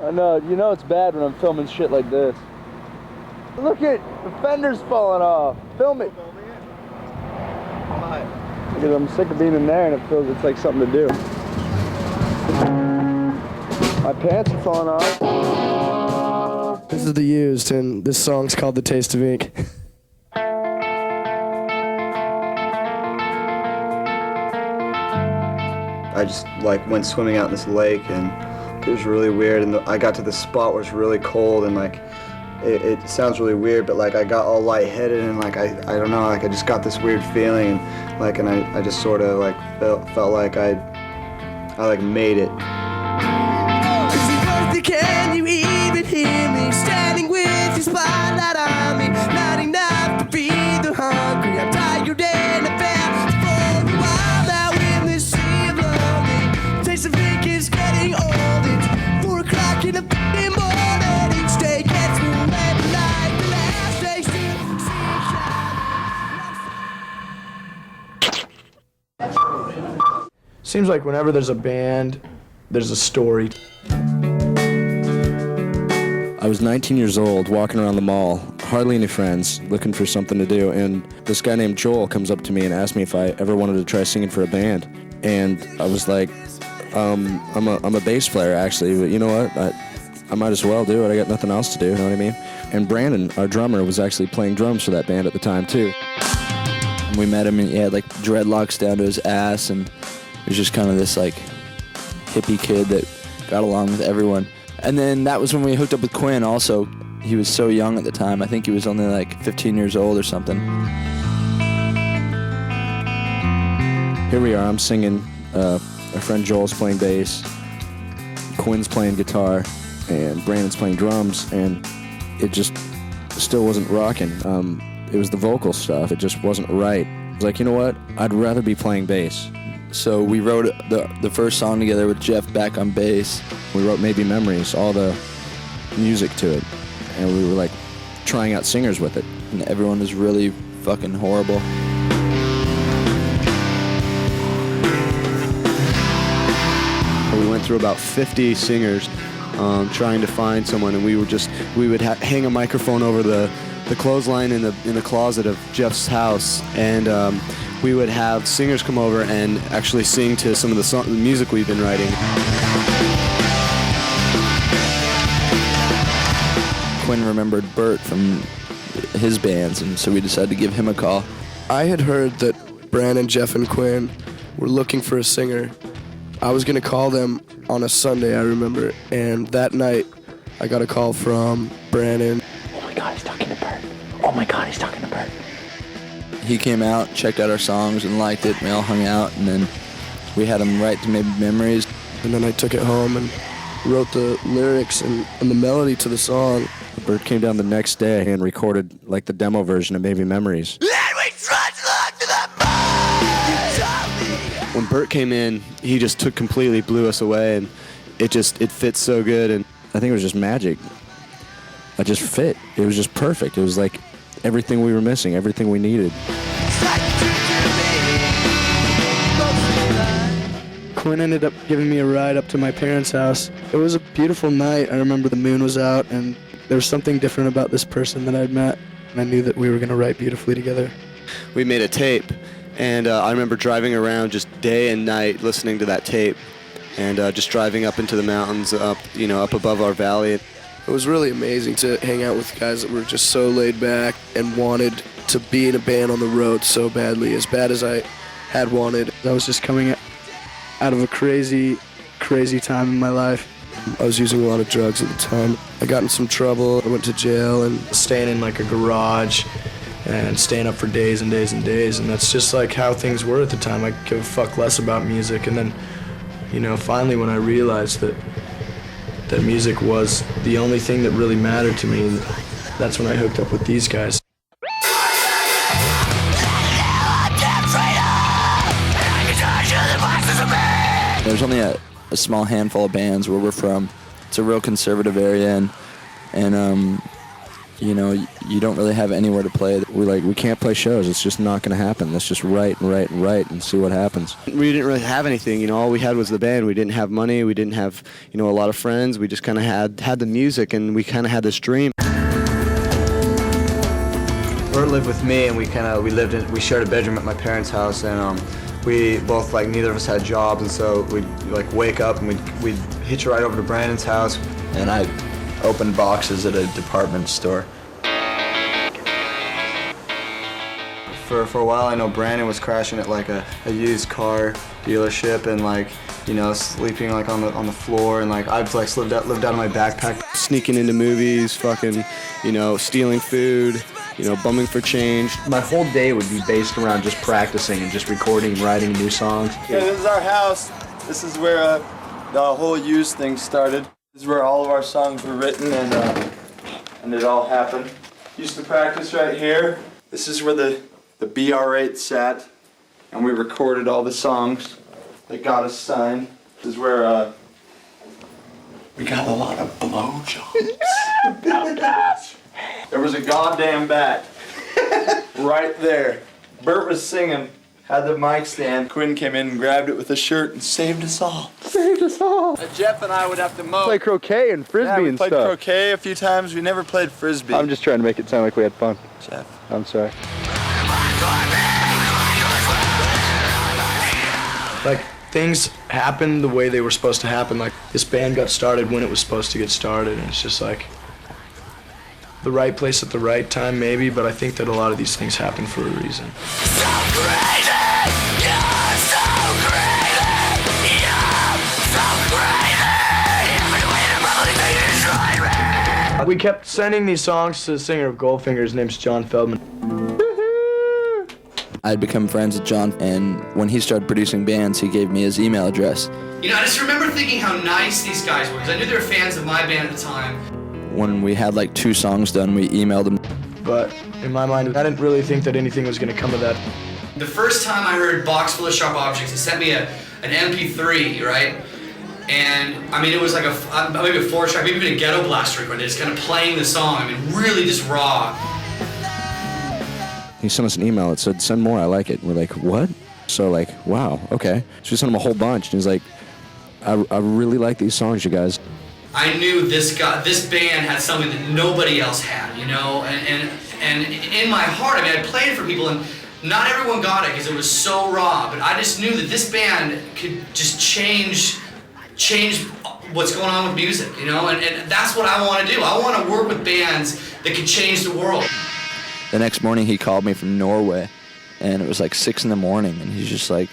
I know, you know it's bad when I'm filming shit like this. Look at the fender's falling off. Film it. Why? Because I'm sick of being in there and it feels it's like something to do. My pants are falling off. This is The Used, and this song's called The Taste of Ink. I just like went swimming out in this lake and it was really weird, and I got to the spot where it's really cold and like it sounds really weird, but like I got all lightheaded and like I don't know, like I just got this weird feeling and like I just sort of like felt like I like made it. Can you even hear me standing with your spotlight on me? Not enough to feed the hungry. I'm tired and I fell for a while out in this sea of lonely. Taste of ink is getting old. It's 4 o'clock in the morning. Each day gets me every night. The last day still Seems like whenever there's a band, there's a story. I was 19 years old, walking around the mall, hardly any friends, looking for something to do, and this guy named Joel comes up to me and asks me if I ever wanted to try singing for a band. And I was like, I'm a bass player actually, but you know what? I might as well do it. I got nothing else to do, you know what I mean? And Brandon, our drummer, was actually playing drums for that band at the time too. And we met him and he had like dreadlocks down to his ass, and he was just kind of this like hippie kid that got along with everyone. And then that was when we hooked up with Quinn also. He was so young at the time. I think he was only like 15 years old or something. Here we are, I'm singing, our friend Joel's playing bass, Quinn's playing guitar, and Brandon's playing drums, and it just still wasn't rocking. It was the vocal stuff, it just wasn't right. I was like, you know what, I'd rather be playing bass. So we wrote the first song together with Jeff Beck on bass. We wrote Maybe Memories, all the music to it, and we were like trying out singers with it. And everyone was really fucking horrible. We went through about 50 singers trying to find someone, and we would hang a microphone over the clothesline in the closet of Jeff's house, and we would have singers come over and actually sing to some of the music we've been writing. Quinn remembered Bert from his bands, and so we decided to give him a call. I had heard that Brandon, Jeff, and Quinn were looking for a singer. I was going to call them on a Sunday, I remember, and that night I got a call from Brandon. Oh my God, he's talking to Bert. Oh my God, he's talking to Bert. He came out, checked out our songs, and liked it. We all hung out, and then we had him write to Maybe Memories. And then I took it home and wrote the lyrics and the melody to the song. Bert came down the next day and recorded like the demo version of Maybe Memories. When Bert came in, he just completely blew us away, and it fits so good. And I think it was just magic. I just fit. It was just perfect. It was like everything we were missing, everything we needed. Quinn ended up giving me a ride up to my parents' house. It was a beautiful night. I remember the moon was out, and there was something different about this person that I'd met, and I knew that we were going to write beautifully together. We made a tape, and I remember driving around just day and night listening to that tape, and just driving up into the mountains, up above our valley. It was really amazing to hang out with guys that were just so laid back and wanted to be in a band on the road so badly, as bad as I had wanted. I was just coming out of a crazy, crazy time in my life. I was using a lot of drugs at the time. I got in some trouble. I went to jail and staying in like a garage and staying up for days and days and days, and that's just like how things were at the time. I could give a fuck less about music, and then, finally when I realized that music was the only thing that really mattered to me, that's when I hooked up with these guys. There's only a small handful of bands where we're from. It's a real conservative area, and you know, you don't really have anywhere to play. We can't play shows. It's just not going to happen. Let's just write and see what happens. We didn't really have anything, you know. All we had was the band. We didn't have money. We didn't have, you know, a lot of friends. We just kind of had the music, and we kind of had this dream. Bert lived with me, and we shared a bedroom at my parents' house, and we both, like, neither of us had jobs, and so we'd like wake up and we'd hitch a ride over to Brandon's house. And I opened boxes at a department store. For a while, I know Brandon was crashing at like a used car dealership, and like, you know, sleeping like on the floor, and like I've like lived out of my backpack. Sneaking into movies, fucking, you know, stealing food, you know, bumming for change. My whole day would be based around just practicing and just recording and writing new songs. Yeah, this is our house. This is where the whole Used thing started. This is where all of our songs were written, and it all happened. Used to practice right here. This is where the BR8 sat, and we recorded all the songs that got us signed. This is where we got a lot of blowjobs. There was a goddamn bat right there. Bert was singing, had the mic stand. Quinn came in and grabbed it with a shirt and saved us all. Jeff and I would have to mow. Play croquet and frisbee and stuff. We played croquet a few times. We never played frisbee. I'm just trying to make it sound like we had fun. Jeff. I'm sorry. Like, things happened the way they were supposed to happen. Like, this band got started when it was supposed to get started, and it's just like the right place at the right time, maybe, but I think that a lot of these things happen for a reason. So crazy, you're so crazy, you're so crazy. We kept sending these songs to the singer of Goldfinger. His name's John Feldman. I'd become friends with John, and when he started producing bands, he gave me his email address. You know, I just remember thinking how nice these guys were, because I knew they were fans of my band at the time. When we had like 2 songs done, we emailed him. But in my mind, I didn't really think that anything was going to come of that. The first time I heard Box Full of Sharp Objects, he sent me an MP3, right? And I mean, it was like maybe a 4-track, maybe even a Ghetto Blaster record. They're just kind of playing the song. I mean, really just raw. He sent us an email that said, "Send more, I like it." We're like, "What?" So like, wow, okay. So we sent him a whole bunch, and he's like, I really like these songs, you guys. I knew this band had something that nobody else had, you know? And in my heart, I mean, I played it for people, and not everyone got it because it was so raw, but I just knew that this band could just change what's going on with music, you know? And that's what I want to do. I want to work with bands that could change the world. The next morning, he called me from Norway, and it was like 6 in the morning, and he's just like,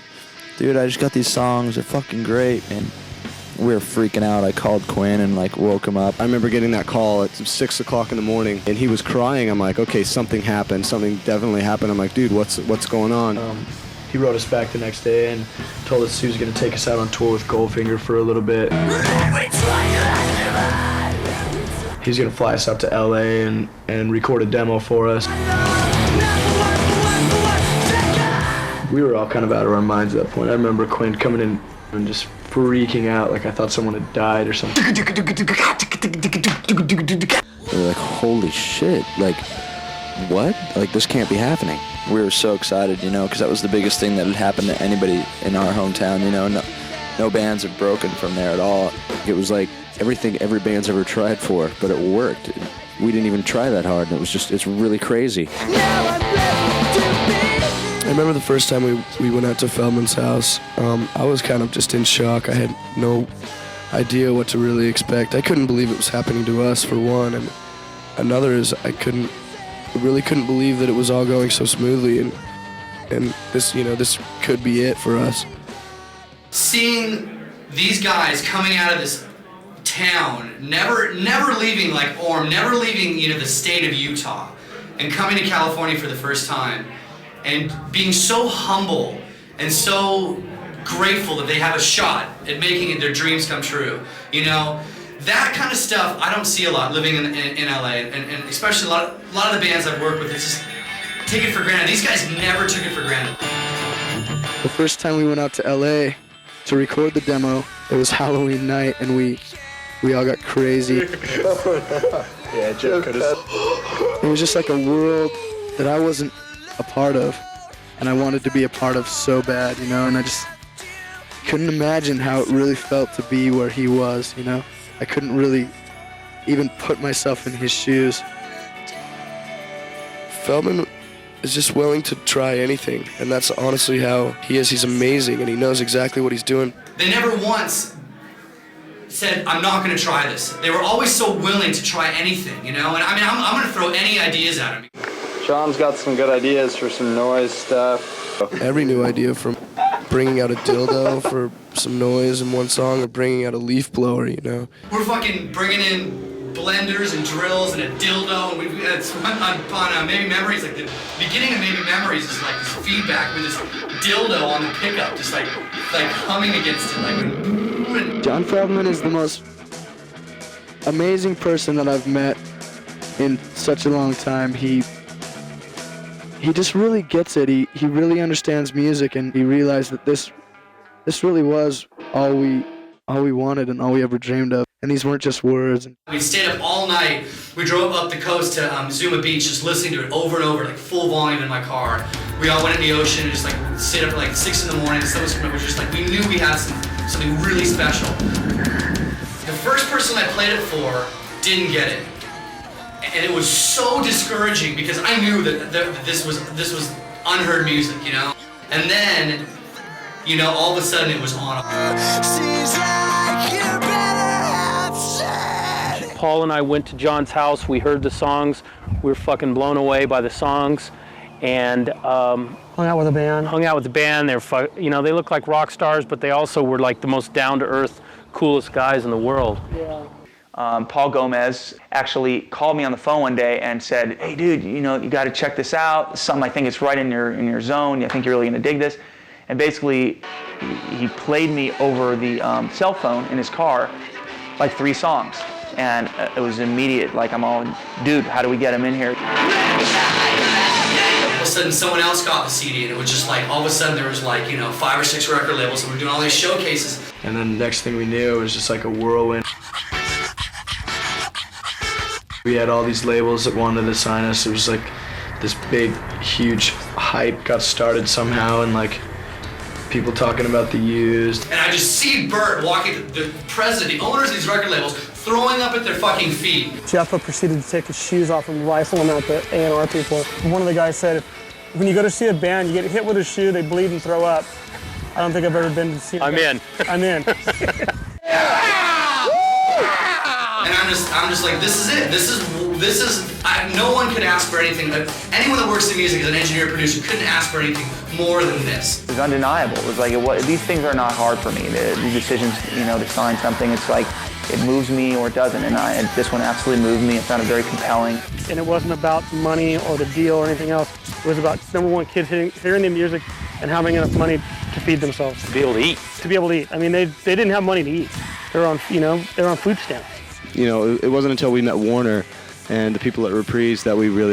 "Dude, I just got these songs. They're fucking great." And we were freaking out. I called Quinn and like woke him up. I remember getting that call at 6 o'clock in the morning, and he was crying. I'm like, okay, something happened. Something definitely happened. I'm like, dude, what's going on? He wrote us back the next day and told us he was going to take us out on tour with Goldfinger for a little bit. He's going to fly us out to LA and record a demo for us. We were all kind of out of our minds at that point. I remember Quinn coming in and just freaking out like I thought someone had died or something. We were like, holy shit, like, what? Like, this can't be happening. We were so excited, you know, because that was the biggest thing that had happened to anybody in our hometown, you know. No bands have broken from there at all. It was like everything every band's ever tried for, but it worked. We didn't even try that hard, and it's really crazy. I remember the first time we went out to Feldmann's house, I was kind of just in shock. I had no idea what to really expect. I couldn't believe it was happening to us, for one, and another is I really couldn't believe that it was all going so smoothly, and this, you know, this could be it for us. Seeing these guys coming out of this town, never leaving like Orem, never leaving, you know, the state of Utah, and coming to California for the first time, and being so humble and so grateful that they have a shot at making their dreams come true. You know, that kind of stuff I don't see a lot living in LA, and especially a lot of the bands I've worked with, it's just take it for granted. These guys never took it for granted. The first time we went out to LA to record the demo, it was Halloween night, and we We all got crazy. Yeah, Jeff could have. It was just like a world that I wasn't a part of, and I wanted to be a part of so bad, you know, and I just couldn't imagine how it really felt to be where he was, you know. I couldn't really even put myself in his shoes. Feldman is just willing to try anything, and that's honestly how he is. He's amazing, and he knows exactly what he's doing. They never once said, I'm not going to try this. They were always so willing to try anything, you know? And I mean, I'm going to throw any ideas at him. John's got some good ideas for some noise stuff. Every new idea, from bringing out a dildo for some noise in one song or bringing out a leaf blower, you know? We're fucking bringing in blenders and drills and a dildo, and it's on Maybe Memories, like the beginning of Maybe Memories is like this feedback with this dildo on the pickup, just like humming against it, like. John Feldmann is the most amazing person that I've met in such a long time. He just really gets it. He really understands music, and he realized that this really was all we wanted and all we ever dreamed of. And these weren't just words. We stayed up all night. We drove up the coast to Zuma Beach, just listening to it over and over, like full volume in my car. We all went in the ocean and just like stayed up at like 6 in the morning. Some of us were just like, we knew we had something really special. The first person I played it for didn't get it. And it was so discouraging because I knew that this was unheard music, you know? And then, you know, all of a sudden it was on. Seems like you better have said. Paul and I went to John's house. We heard the songs. We were fucking blown away by the songs, and hung out with the band. They're you know, they look like rock stars, but they also were like the most down-to-earth, coolest guys in the world. Yeah. Paul Gomez actually called me on the phone one day and said, "Hey, dude, you know, you got to check this out. Something I think it's right in your zone. I think you're really gonna dig this." And basically, he played me over the cell phone in his car, like 3 songs, and it was immediate. Like, I'm all, dude, how do we get him in here? All of a sudden, someone else got the CD, and it was just like, all of a sudden, there was like, you know, 5 or 6 record labels, and we're doing all these showcases. And then the next thing we knew, it was just like a whirlwind. We had all these labels that wanted to sign us. It was like this big, huge hype got started somehow, and like people talking about The Used. And I just see Bert walking, the president, the owners of these record labels, throwing up at their fucking feet. Jeff proceeded to take his shoes off and rifle them at the A&R people. One of the guys said, when you go to see a band, you get hit with a shoe, they bleed and throw up. I don't think I've ever been to see it. I'm in. I'm in. And I'm just like, this is it. This is. No one could ask for anything. Anyone that works in music as an engineer, producer, couldn't ask for anything more than this. It was undeniable. It was like, these things are not hard for me. The decisions, you know, to sign something, it's like, it moves me or it doesn't. And this one absolutely moved me. It sounded very compelling. And it wasn't about money or the deal or anything else. It was about, number one, kids hearing the music and having enough money to feed themselves. To be able to eat. To be able to eat. I mean, they didn't have money to eat. They're on, you know, they're on food stamps. You know, it wasn't until we met Warner and the people at Reprise that we really